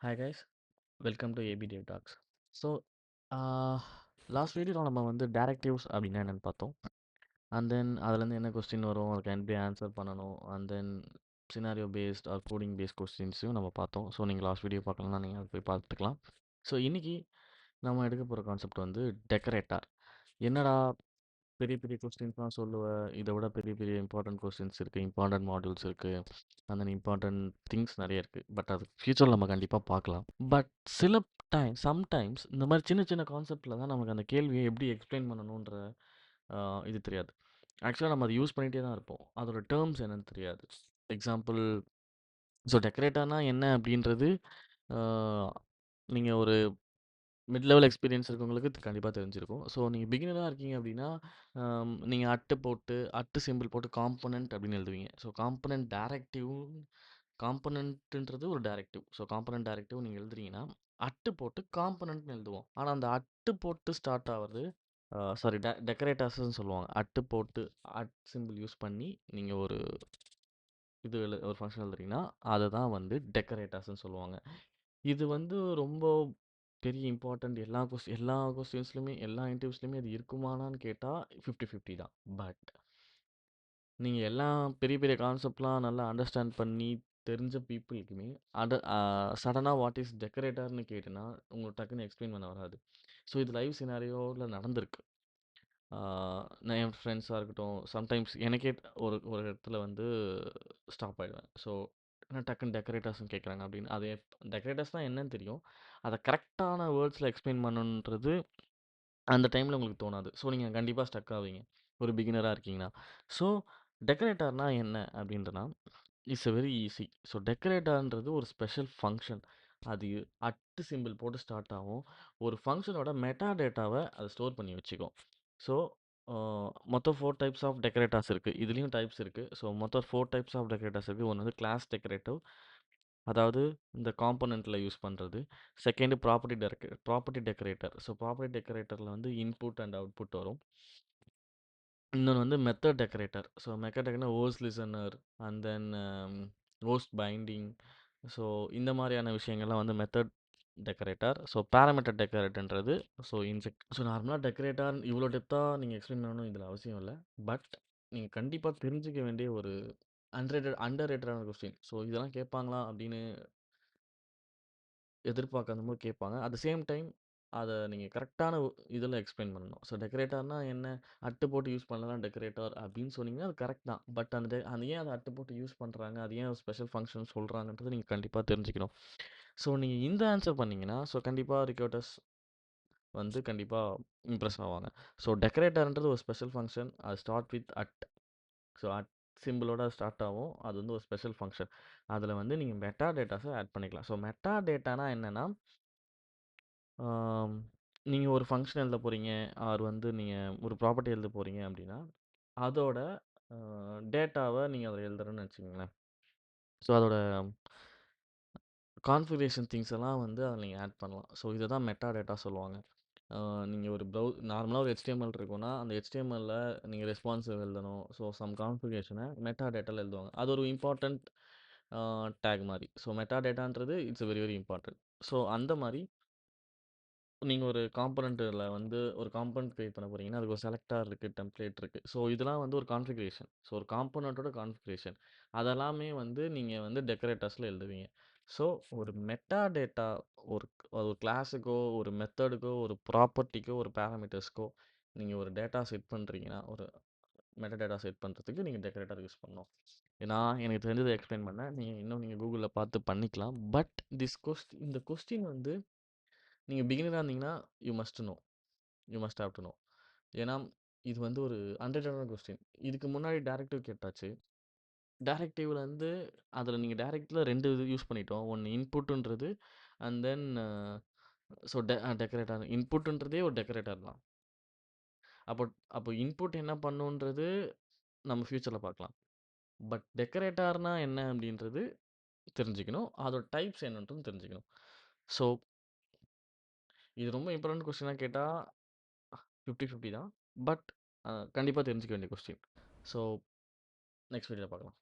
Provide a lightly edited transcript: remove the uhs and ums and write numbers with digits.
Hi guys, welcome to AB Dev Talks. So last வீடியோவில் நம்ம வந்து டேரக்டிவ்ஸ் அப்படின்னா என்னென்னு பார்த்தோம். அண்ட் தென் அதுலேருந்து என்ன கொஸ்டின் வரும், அதுக்கு எப்படி ஆன்சர் பண்ணணும், and then scenario based or coding based கொஸ்டின்ஸையும் நம்ம பார்த்தோம். ஸோ நீங்கள் லாஸ்ட் வீடியோ பார்க்கலன்னா நீங்கள் அதை போய் பார்த்துக்கலாம். ஸோ இன்றைக்கி நம்ம எடுக்க போகிற கான்செப்ட் வந்து டெக்கரேட்டார். என்னடா பெரிய பெரிய கொஸ்டின்ஸ்லாம் சொல்லுவேன், இதை விட பெரிய பெரிய இம்பார்ட்டன்ட் கொஸ்டின்ஸ் இருக்குது, இம்பார்ட்டன்ட் மாடியூல்ஸ் இருக்குது, அந்த இம்பார்ட்டன்ட் திங்ஸ் நிறைய இருக்குது. பட் அது ஃப்யூச்சரில் நம்ம கண்டிப்பாக பார்க்கலாம். பட் சில சம்டைம்ஸ் இந்த மாதிரி சின்ன சின்ன கான்செப்டில் தான் நமக்கு அந்த கேள்வியை எப்படி எக்ஸ்பிளைன் பண்ணணுன்ற இது தெரியாது. ஆக்சுவலாக நம்ம அதை யூஸ் பண்ணிகிட்டே தான் இருப்போம். அதோட டேர்ம்ஸ் என்னன்னு தெரியாது. எக்ஸாம்பிள், ஸோ டெக்கரேட்டர்னா என்ன அப்படின்றது நீங்கள் ஒரு மிட் லெவல் எக்ஸ்பீரியன்ஸ் இருக்கவங்களுக்கு கண்டிப்பாக தெரிஞ்சிருக்கும். ஸோ நீங்கள் பிகினராக இருக்கீங்க அப்படின்னா நீங்கள் அட்டு சிம்பிள் போட்டு காம்பனன்ட் அப்படின்னு எழுதுவீங்க. ஸோ காம்பனன்ட்ன்றது ஒரு டைரக்டிவ். ஸோ காம்பனன்ட் டைரக்டிவ் நீங்கள் எழுதுறீங்கன்னா அட்டு போட்டு காம்பனன்ட்னு எழுதுவோம். ஆனால் அந்த அட்டு போட்டு ஸ்டார்ட் ஆகிறது சாரி டெக்கரேட்டர்ஸ்ன்னு சொல்லுவாங்க. அட்டு போட்டு சிம்பிள் யூஸ் பண்ணி நீங்கள் ஒரு ஒரு ஃபங்க்ஷன் எழுதுறீங்கன்னா அதை தான் வந்து டெக்கரேட்டர்ஸ்ன்னு சொல்லுவாங்க. இது வந்து ரொம்ப பெரிய இம்பார்ட்டன்ட். எல்லா கொஸ்டின்ஸ்லையுமே எல்லா இன்டர்வியூஸ்லையுமே அது இருக்குமானான்னு கேட்டால் 50-50 தான். பட் நீங்கள் எல்லாம் பெரிய பெரிய கான்செப்ட்லாம் நல்லா அண்டர்ஸ்டாண்ட் பண்ணி தெரிஞ்ச பீப்புளுக்குமே சடனாக வாட் இஸ் டெக்கரேட்டர்னு கேட்டுனா உங்களுக்கு டக்குன்னு எக்ஸ்பிளைன் பண்ண வராது. ஸோ இது லைவ் சினாரியோவில் நடந்திருக்கு. நான் என் ஃப்ரெண்ட்ஸாக இருக்கட்டும், சம்டைம்ஸ் எனக்கே ஒரு ஒரு இடத்துல வந்து ஸ்டாப் ஆகிடுவேன். ஸோ என்ன டக்குன்னு டெக்கரேட்டர்ஸ்னு கேட்குறாங்க அப்படின்னு. அது டெக்கரேட்டர்ஸ்னால் என்னன்னு தெரியும், அதை கரெக்டான வேர்ட்ஸில் எக்ஸ்பிளைன் பண்ணணுன்றது அந்த டைமில் உங்களுக்கு தோணாது. ஸோ நீங்கள் கண்டிப்பாக ஸ்டக் ஆவீங்க ஒரு பிகினராக இருக்கீங்கன்னா. ஸோ டெக்கரேட்டர்னால் என்ன அப்படின்றனா இட்ஸ் வெரி ஈஸி. ஸோ டெக்கரேட்டர்ன்றது ஒரு ஸ்பெஷல் ஃபங்க்ஷன். அது அட்டு சிம்பிள் போட்டு ஸ்டார்ட் ஆகும். ஒரு ஃபங்க்ஷனோட மெட்டா டேட்டாவை அது ஸ்டோர் பண்ணி வச்சுக்கும். ஸோ மொத்தம் 4 டைப்ஸ் ஆஃப் டெக்கரேட்டர்ஸ் இருக்குது. இதுலேயும் டைப்ஸ் இருக்குது. ஸோ மொத்தம் 4 டைப்ஸ் ஆஃப் டெக்கரேட்டர்ஸ் இருக்குது. ஒன்று வந்து கிளாஸ் டெக்கரேட்டிவ், அதாவது இந்த காம்போனன்ட்டில் யூஸ் பண்ணுறது. Second property decorator. So property டெக்கரேட்டரில் வந்து இன்புட் அண்ட் அவுட்புட் வரும். இன்னொன்று வந்து method decorator. So method decorator host listener and then host binding. So இந்த மாதிரியான விஷயங்கள்லாம் வந்து மெத்தட் டெக்கரேட்டர். ஸோ பேராமீட்டர் டெக்கரேட்டர்ன்றது இன்செக்ட். ஸோ நார்மலாக டெக்கரேட்டர் இவ்வளோ டெப்த்தாக நீங்கள் எக்ஸ்பிளைன் பண்ணணும் இதில் அவசியம் இல்லை. பட் நீங்கள் கண்டிப்பாக தெரிஞ்சுக்க வேண்டிய ஒரு அண்டர் ரேட்டடான கொஸ்டின். ஸோ இதெல்லாம் கேட்பாங்களா அப்படின்னு எதிர்பார்க்காத போது கேட்பாங்க. அட் த சேம் டைம் அதை நீங்கள் கரெக்டான இதில் எக்ஸ்பிளைன் பண்ணணும். ஸோ டெக்கரேட்டர்னா என்ன, அட்டு போட்டு யூஸ் பண்ணலாம் டெக்கரேட்டர் அப்படின்னு சொன்னீங்கன்னா அது கரெக்ட் தான். பட் அந்த ஏன் அதை அட்டு போட்டு யூஸ் பண்ணுறாங்க, அது ஏன் ஸ்பெஷல் ஃபங்க்ஷன் சொல்கிறாங்கன்றது நீங்கள் கண்டிப்பாக தெரிஞ்சுக்கணும். ஸோ நீங்கள் இந்த ஆன்சர் பண்ணீங்கன்னா ஸோ கண்டிப்பாக ரிக்ரூட்டர்ஸ் வந்து கண்டிப்பாக இம்ப்ரெஸ் ஆவாங்க. ஸோ டெக்கரேட்டர்ன்றது ஒரு ஸ்பெஷல் ஃபங்க்ஷன். அது start with at. So at சிம்பிளோட ஸ்டார்ட் ஆகும். அது வந்து ஒரு ஸ்பெஷல் ஃபங்க்ஷன். அதில் வந்து நீங்கள் மெட்டா டேட்டாஸை ஆட் பண்ணிக்கலாம். ஸோ மெட்டா டேட்டானா என்னென்னா, நீங்கள் ஒரு ஃபங்க்ஷன் எழுத போகிறீங்க ஆர் வந்து நீங்கள் ஒரு ப்ராப்பர்ட்டி எழுத போகிறீங்க அப்படின்னா அதோட டேட்டாவை நீங்கள் அதில் எழுதுறேன்னு வச்சுக்கோங்களேன். ஸோ அதோட கான்ஃபிகரேஷன் திங்ஸ் எல்லாம் வந்து அதில் நீங்கள் ஆட் பண்ணலாம். ஸோ இதை தான் மெட்டா டேட்டா சொல்லுவாங்க. நீங்கள் ஒரு நார்மலாக ஒரு HTML இருக்குன்னா அந்த HTMLல நீங்கள் ரெஸ்பான்சிவ் எழுதணும். ஸோ சம் கான்ஃபிகரேஷனை மெட்டா டேட்டாவில் எழுதுவாங்க. அது ஒரு இம்பார்ட்டண்ட் டேக் மாதிரி. ஸோ மெட்டா டேட்டான்றது it's very very important. So அந்த மாதிரி நீங்கள் ஒரு காம்பனண்ட்டில் வந்து ஒரு காம்பனண்ட் கிரியேட் பண்ண போகிறீங்கன்னா அதுக்கு ஒரு செலக்டார் இருக்குது, டெம்ப்ளேட் இருக்குது. ஸோ இதெல்லாம் வந்து ஒரு கான்ஃபிகரேஷன். ஸோ ஒரு காம்பனண்ட்டோட கான்ஃபிகரேஷன் அதெல்லாமே வந்து நீங்கள் வந்து டெக்கரேட்டர்ஸில் எழுதுவீங்க. ஸோ ஒரு மெட்டா டேட்டா ஒரு ஒரு கிளாஸுக்கோ ஒரு மெத்தடுக்கோ ஒரு ப்ராப்பர்ட்டிக்கோ ஒரு பேராமீட்டர்ஸ்க்கோ நீங்கள் ஒரு டேட்டா செட் பண்ணுறீங்கன்னா ஒரு மெட்டா டேட்டா செட் பண்ணுறதுக்கு நீங்கள் டெக்கரேட்டர் யூஸ் பண்ணணும். நான் எனக்கு தெரிஞ்சதை எக்ஸ்பிளைன் பண்ணேன். நீங்கள் கூகுளில் பார்த்து பண்ணிக்கலாம். பட் இந்த கொஸ்டின் வந்து நீங்கள் பிகினராக இருந்தீங்கன்னா you must have to know. ஏன்னா இது வந்து ஒரு அன்ரிலேட்டடான கொஸ்டின். இதுக்கு முன்னாடி டேரக்டிவ் கேட்டாச்சு. டேரக்டிவ்ல வந்து அதில் நீங்கள் டேரக்டில் 2 இது யூஸ் பண்ணிட்டோம். ஒன்று இன்புட்டுன்றது அண்ட் தென் ஸோ டெக்கரேட்டர். இன்புட்டுன்றதே ஒரு டெக்கரேட்டர் தான். அப்போ அப்போ இன்புட் என்ன பண்ணுன்றது நம்ம ஃப்யூச்சரில் பார்க்கலாம். பட் டெக்கரேட்டர்னா என்ன அப்படின்றது தெரிஞ்சுக்கணும். அதோட டைப்ஸ் என்னன்றது தெரிஞ்சுக்கணும். ஸோ இது ரொம்ப இம்பார்ட்டன்ட் கொஸ்டினாக கேட்டால் 50-50 தான். பட் கண்டிப்பாக தெரிஞ்சுக்க வேண்டிய கொஸ்டின். ஸோ நெக்ஸ்ட் வீடியோவில் பார்க்கலாம்.